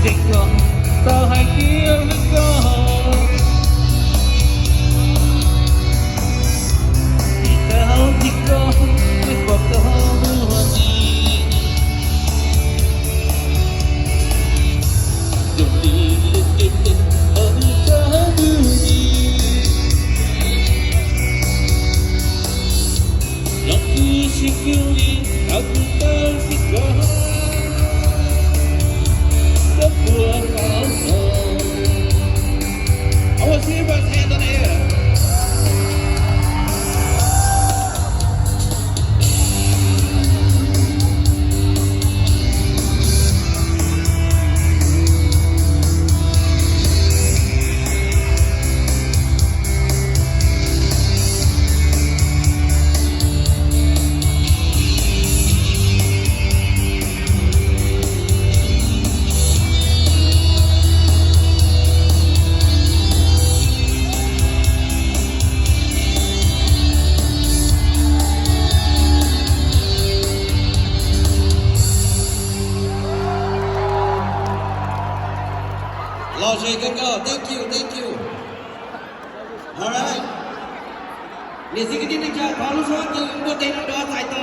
chỉ còn ta hai kia với con thì tao chỉ có với cuộc câu gì dùng đi lên trên ở cả đi lòng cứ chỉ kêu đi aku tak fikir sebuah kata. Awas ni buat saya tak nak ya. Logic and go. Thank you, thank you. All right. Ni sikit ni je. Kalau soal tu buat tengok doa saya tu.